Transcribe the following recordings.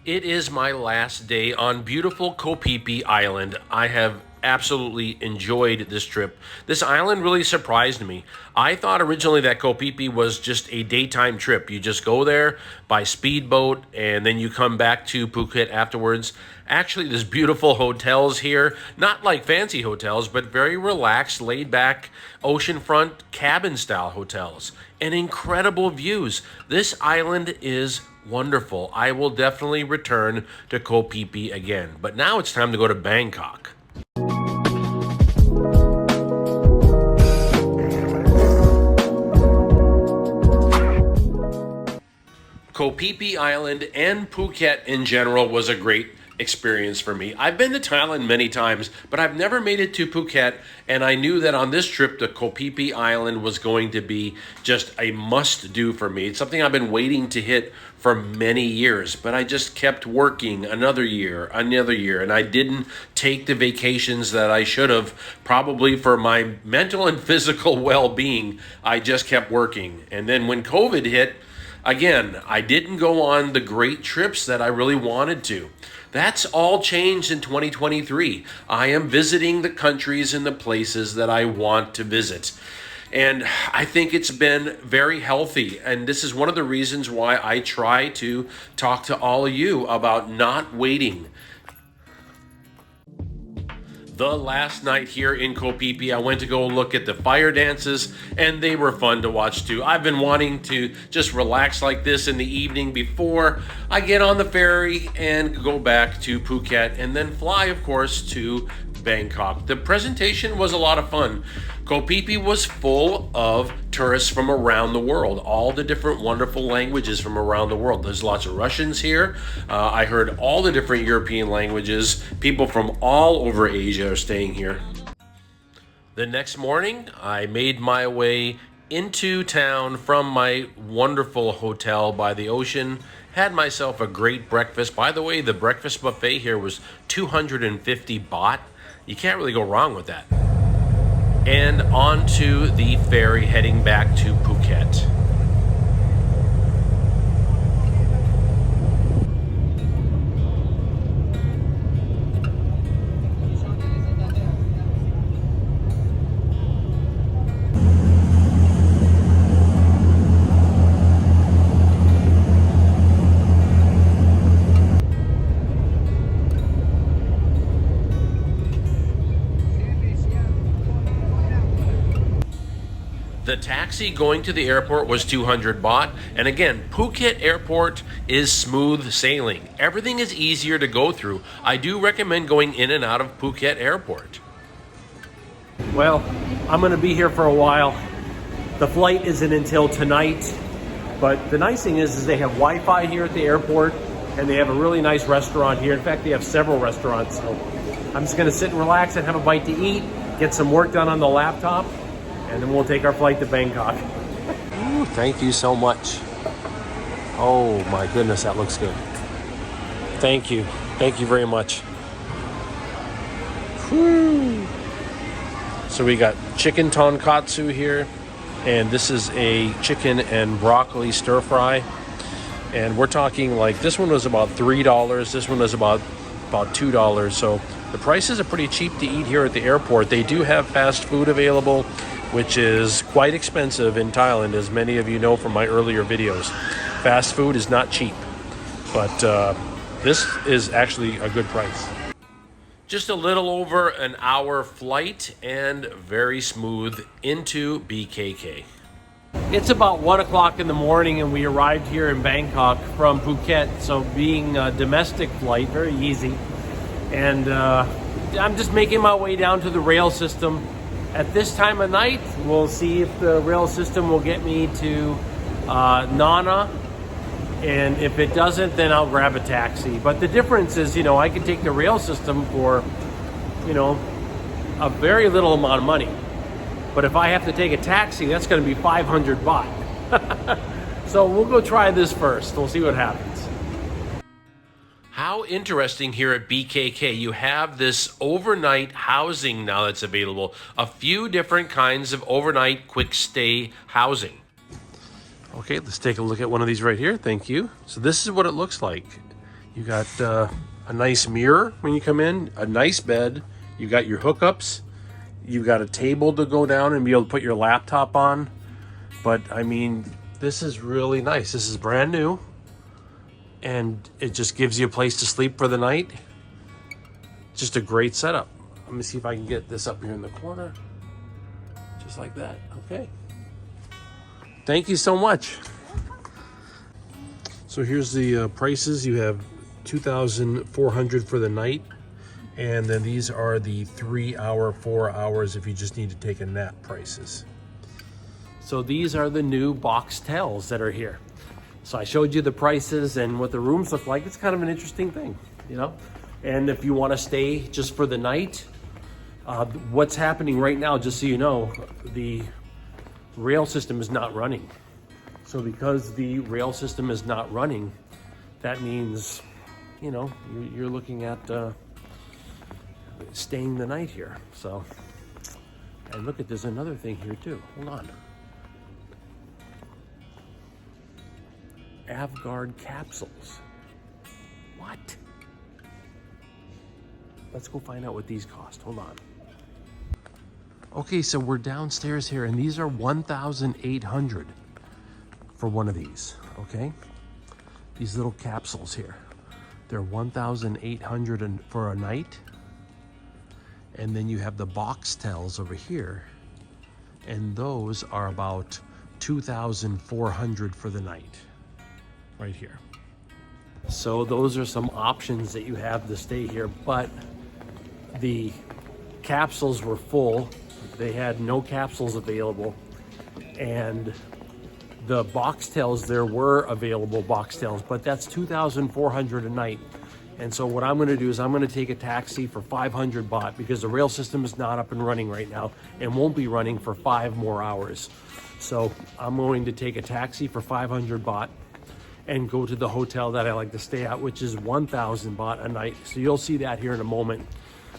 It is my last day on beautiful Koh Phi Phi Island. I have absolutely enjoyed this trip. This island really surprised me. I thought originally that Koh Phi Phi was just a daytime trip. You just go there by speedboat and then you come back to Phuket afterwards. Actually, there's beautiful hotels here, not like fancy hotels, but very relaxed, laid back, oceanfront cabin style hotels and incredible views. This island is wonderful. I will definitely return to Koh Phi Phi again. But now it's time to go to Bangkok. Koh Phi Phi Island and Phuket in general was a great experience for me. I've been to Thailand many times, but I've never made it to Phuket, and I knew that on this trip the Koh Phi Phi Island was going to be just a must-do for me. It's something I've been waiting to hit for many years, but I just kept working another year, and I didn't take the vacations that I should have, probably for my mental and physical well-being. I just kept working. And then when COVID hit, again, I didn't go on the great trips that I really wanted to. That's all changed in 2023. I am visiting the countries and the places that I want to visit. And I think it's been very healthy. And this is one of the reasons why I try to talk to all of you about not waiting. The last night here in Koh Phi Phi, I went to go look at the fire dances, and they were fun to watch too. I've been wanting to just relax like this in the evening before I get on the ferry and go back to Phuket and then fly, of course, to Bangkok. The presentation was a lot of fun. Koh Phi Phi was full of tourists from around the world, all the different wonderful languages from around the world. There's lots of Russians here. I heard all the different European languages. People from all over Asia are staying here. The next morning, I made my way into town from my wonderful hotel by the ocean. Had myself a great breakfast. By the way, the breakfast buffet here was 250 baht. You can't really go wrong with that. And onto the ferry heading back to Phuket. The taxi going to the airport was 200 baht. And again, Phuket Airport is smooth sailing. Everything is easier to go through. I do recommend going in and out of Phuket Airport. Well, I'm going to be here for a while. The flight isn't until tonight. But the nice thing is they have Wi-Fi here at the airport. And they have a really nice restaurant here. In fact, they have several restaurants. So I'm just going to sit and relax and have a bite to eat. Get some work done on the laptop. And then we'll take our flight to Bangkok. Ooh, thank you so much. Oh my goodness, that looks good. Thank you. Thank you very much. Whew. So we got chicken tonkatsu here. And this is a chicken and broccoli stir fry. And we're talking like this one was about $3. This one was about $2. So the prices are pretty cheap to eat here at the airport. They do have fast food available, which is quite expensive in Thailand, as many of you know from my earlier videos. Fast food is not cheap, but this is actually a good price. Just a little over an hour flight and very smooth into BKK. It's about 1 o'clock in the morning and we arrived here in Bangkok from Phuket. So being a domestic flight, very easy. And I'm just making my way down to the rail system. At this time of night, we'll see if the rail system will get me to Nana. And if it doesn't, then I'll grab a taxi. But the difference is, I can take the rail system for, a very little amount of money. But if I have to take a taxi, that's going to be 500 baht. So we'll go try this first. We'll see what happens. How interesting here at BKK. You have this overnight housing now that's available. A few different kinds of overnight quick stay housing. Okay, let's take a look at one of these right here. Thank you. So this is what it looks like. You got a nice mirror when you come in, a nice bed. You got your hookups. You've got a table to go down and be able to put your laptop on. But I mean, this is really nice. This is brand new. And it just gives you a place to sleep for the night. Just a great setup. Let me see if I can get this up here in the corner. Just like that. Okay. Thank you so much. So here's the prices. You have $2,400 for the night. And then these are the 3 hour, 4 hours if you just need to take a nap prices. So these are the new box towels that are here. So I showed you the prices and what the rooms look like. It's kind of an interesting thing, you know? And if you want to stay just for the night, what's happening right now, just so you know, the rail system is not running. So because the rail system is not running, that means, you know, you're looking at staying the night here. So, and look at, there's another thing here too. Hold on. Avguard capsules. What? Let's go find out what these cost. Hold on. Okay, so we're downstairs here, and these are $1,800 for one of these, okay? These little capsules here. They're $1,800 for a night. And then you have the box towels over here, and those are about $2,400 for the night, right here. So those are some options that you have to stay here, but the capsules were full. They had no capsules available, and the box tails, there were available box tails, but that's $2,400 a night. And so what I'm gonna do is I'm gonna take a taxi for 500 baht because the rail system is not up and running right now and won't be running for 5 more hours. So I'm going to take a taxi for 500 baht and go to the hotel that I like to stay at, which is 1,000 baht a night. So you'll see that here in a moment.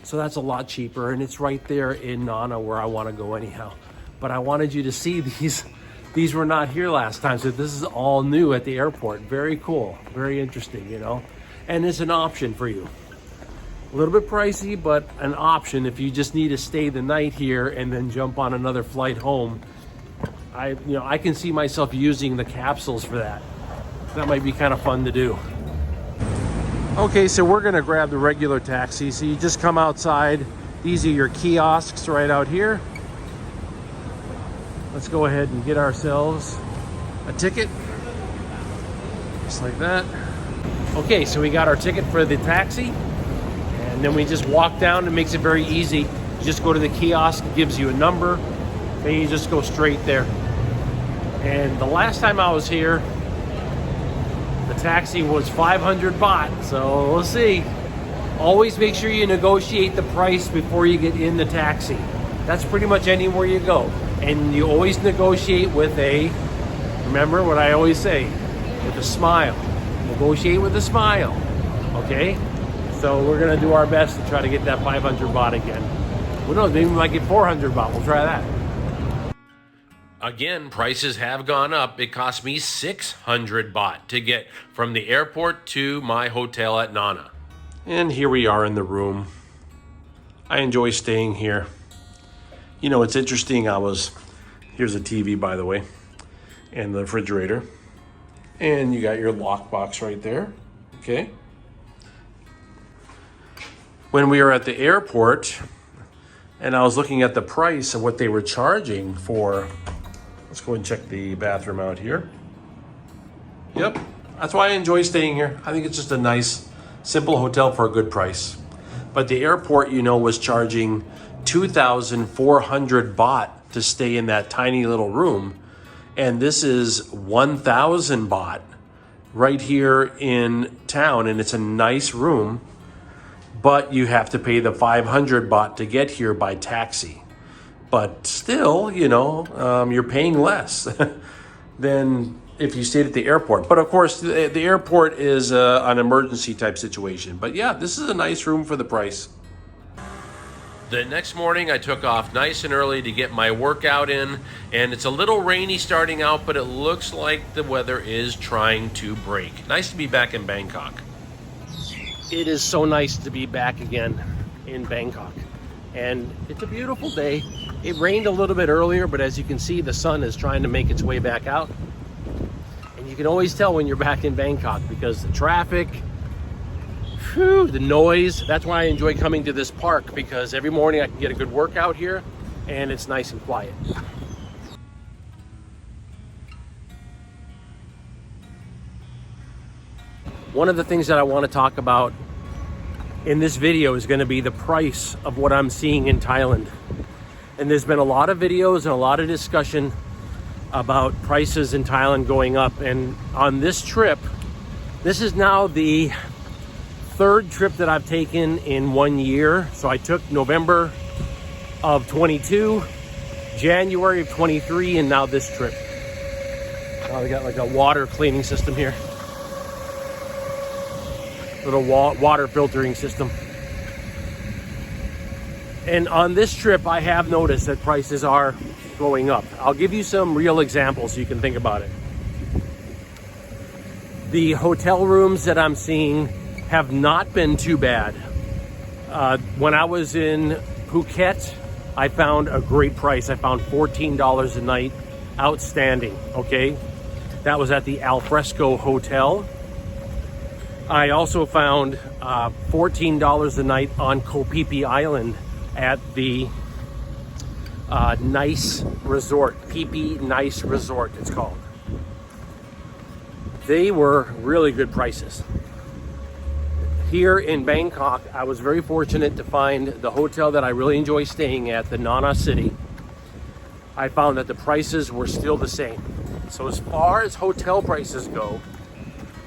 So that's a lot cheaper, and it's right there in Nana where I wanna go anyhow. But I wanted you to see these. These were not here last time, so this is all new at the airport. Very cool, very interesting, you know? And it's an option for you. A little bit pricey, but an option if you just need to stay the night here and then jump on another flight home. I can see myself using the capsules for that. That might be kind of fun to do. Okay, so we're gonna grab the regular taxi. So you just come outside. These are your kiosks right out here. Let's go ahead and get ourselves a ticket. Just like that. Okay, so we got our ticket for the taxi, and then we just walk down. It makes it very easy. You just go to the kiosk, it gives you a number, then you just go straight there. And the last time I was here, the taxi was 500 baht, so we'll see. Always make sure you negotiate the price before you get in the taxi. That's pretty much anywhere you go. And you always negotiate with remember what I always say, with a smile. Negotiate with a smile, okay? So we're gonna do our best to try to get that 500 baht again. Well, no, maybe we might get 400 baht. We'll try that. Again, prices have gone up. It cost me 600 baht to get from the airport to my hotel at Nana. And here we are in the room. I enjoy staying here. You know, it's interesting. Here's a TV, by the way, and the refrigerator. And you got your lockbox right there, okay? When we were at the airport, and I was looking at the price of what they were charging for, let's go and check the bathroom out here. Yep, that's why I enjoy staying here. I think it's just a nice, simple hotel for a good price. But the airport, you know, was charging 2,400 baht to stay in that tiny little room. And this is 1,000 baht right here in town. And it's a nice room, but you have to pay the 500 baht to get here by taxi. But still, you know, you're paying less than if you stayed at the airport. But of course, the airport is an emergency type situation. But yeah, this is a nice room for the price. The next morning, I took off nice and early to get my workout in, and it's a little rainy starting out, but it looks like the weather is trying to break. Nice to be back in Bangkok. It is so nice to be back again in Bangkok, and it's a beautiful day. It rained a little bit earlier, but as you can see, the sun is trying to make its way back out. And you can always tell when you're back in Bangkok because the traffic, the noise. That's why I enjoy coming to this park, because every morning I can get a good workout here and it's nice and quiet. One of the things that I want to talk about in this video is going to be the price of what I'm seeing in Thailand. And there's been a lot of videos and a lot of discussion about prices in Thailand going up. And on this trip, this is now the third trip that I've taken in 1 year. So I took November of 22, January of 23, and now this trip. Oh, they got like a water cleaning system here. Little water filtering system. And on this trip, I have noticed that prices are going up. I'll give you some real examples so you can think about it. The hotel rooms that I'm seeing have not been too bad. When I was in Phuket, I found a great price. I found $14 a night, outstanding, okay? That was at the Alfresco Hotel. I also found $14 a night on Koh Phi Phi Island at the Nice Resort, Phi Phi Nice Resort it's called. They were really good prices. Here in Bangkok, I was very fortunate to find the hotel that I really enjoy staying at, the Nana City. I found that the prices were still the same. So as far as hotel prices go,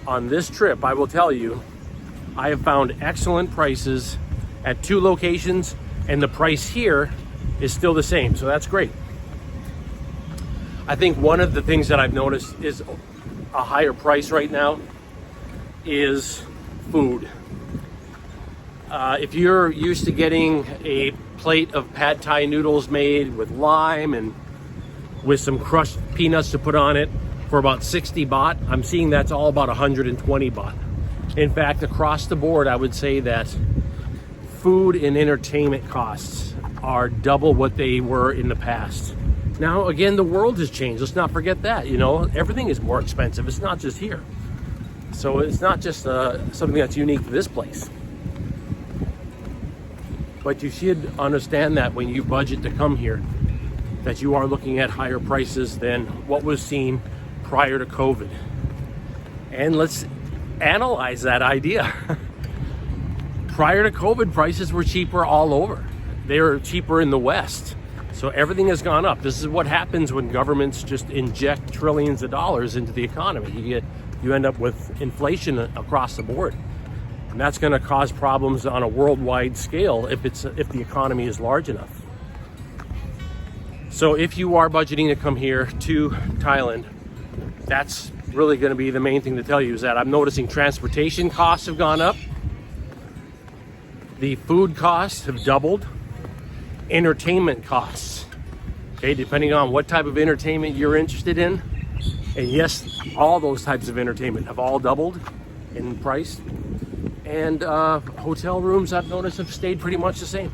on this trip, I will tell you, I have found excellent prices at 2 locations, and the price here is still the same, so that's great. I think one of the things that I've noticed is a higher price right now is food. If you're used to getting a plate of pad thai noodles made with lime and with some crushed peanuts to put on it for about 60 baht, I'm seeing that's all about 120 baht. In fact, across the board, I would say that food and entertainment costs are double what they were in the past. Now, again, the world has changed. Let's not forget that, you know, everything is more expensive. It's not just here. So it's not just something that's unique to this place. But you should understand that when you budget to come here, that you are looking at higher prices than what was seen prior to COVID. And let's analyze that idea. Prior to COVID, prices were cheaper all over. They were cheaper in the West. So everything has gone up. This is what happens when governments just inject trillions of dollars into the economy. You end up with inflation across the board. And that's going to cause problems on a worldwide scale if the economy is large enough. So if you are budgeting to come here to Thailand, that's really going to be the main thing to tell you, is that I'm noticing transportation costs have gone up. The food costs have doubled. Entertainment costs, okay, depending on what type of entertainment you're interested in. And yes, all those types of entertainment have all doubled in price. And hotel rooms, I've noticed, have stayed pretty much the same.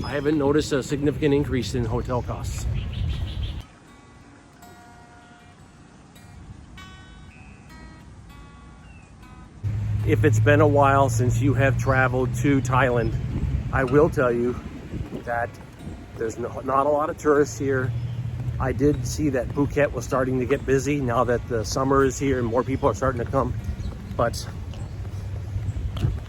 I haven't noticed a significant increase in hotel costs. If it's been a while since you have traveled to Thailand, I will tell you that there's not a lot of tourists here. I did see that Phuket was starting to get busy now that the summer is here and more people are starting to come. But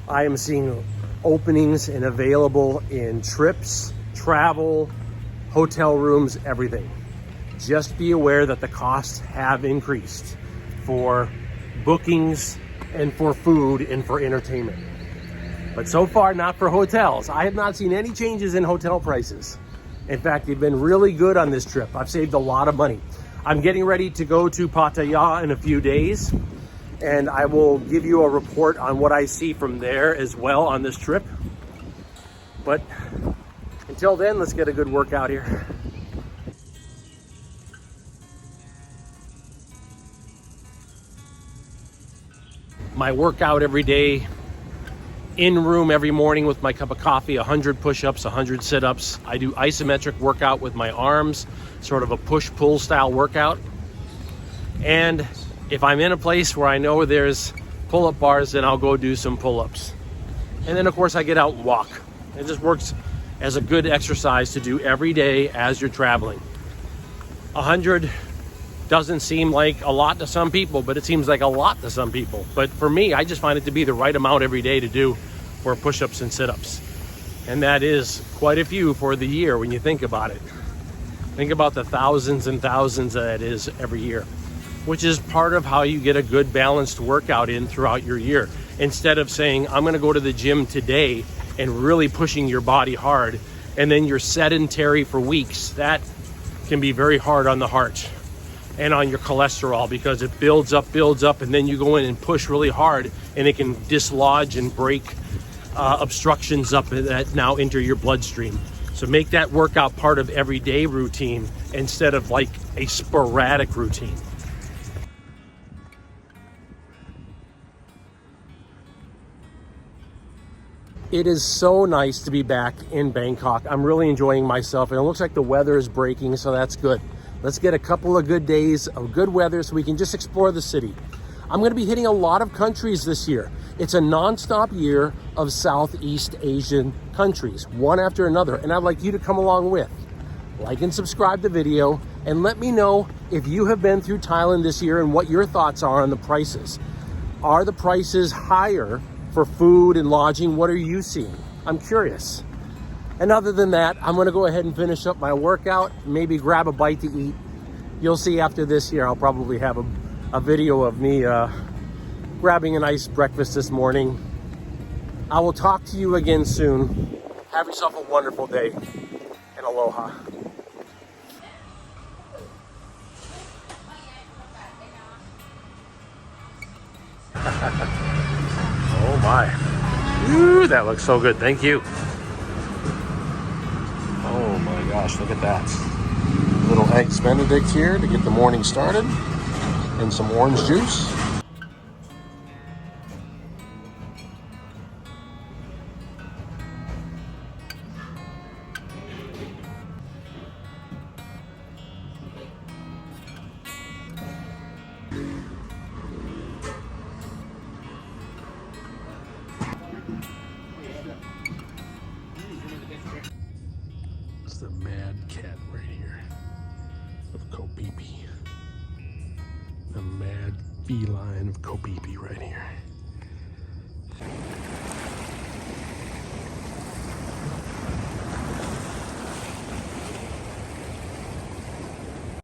I am seeing openings and available in trips, travel, hotel rooms, everything. Just be aware that the costs have increased for bookings and for food and for entertainment. But so far, not for hotels. I have not seen any changes in hotel prices. In fact, they've been really good on this trip. I've saved a lot of money. I'm getting ready to go to Pattaya in a few days, and I will give you a report on what I see from there as well on this trip. But until then, let's get a good workout here. My workout every day in room every morning with my cup of coffee, 100 push-ups, 100 sit-ups. I do isometric workout with my arms, sort of a push-pull style workout. And if I'm in a place where I know there's pull-up bars, then I'll go do some pull-ups. And then of course I get out and walk. It just works as a good exercise to do every day as you're traveling. 100 doesn't seem like a lot to some people, but it seems like a lot to some people. But for me, I just find it to be the right amount every day to do for push-ups and sit-ups. And that is quite a few for the year when you think about it. Think about the thousands and thousands that it is every year, which is part of how you get a good balanced workout in throughout your year. Instead of saying, I'm gonna go to the gym today and really pushing your body hard, and then you're sedentary for weeks. That can be very hard on the heart and on your cholesterol, because it builds up, and then you go in and push really hard, and it can dislodge and break obstructions up that now enter your bloodstream. So make that workout part of everyday routine instead of like a sporadic routine. It is so nice to be back in Bangkok. I'm really enjoying myself, and it looks like the weather is breaking, so that's good. Let's get a couple of good days of good weather so we can just explore the city. I'm going to be hitting a lot of countries this year. It's a non-stop year of Southeast Asian countries, one after another, and I'd like you to come along with. Like and subscribe to the video, and let me know if you have been through Thailand this year and what your thoughts are on the prices. Are the prices higher for food and lodging? What are you seeing? I'm curious. And other than that, I'm gonna go ahead and finish up my workout, maybe grab a bite to eat. You'll see after this here, I'll probably have a video of me grabbing a nice breakfast this morning. I will talk to you again soon. Have yourself a wonderful day, and aloha. Oh my. Ooh, that looks so good. Thank you. Oh my gosh, look at that. Little eggs Benedict here to get the morning started, and some orange juice. It's the mad cat right here of Koh Phi Phi. The mad feline of Koh Phi Phi right here.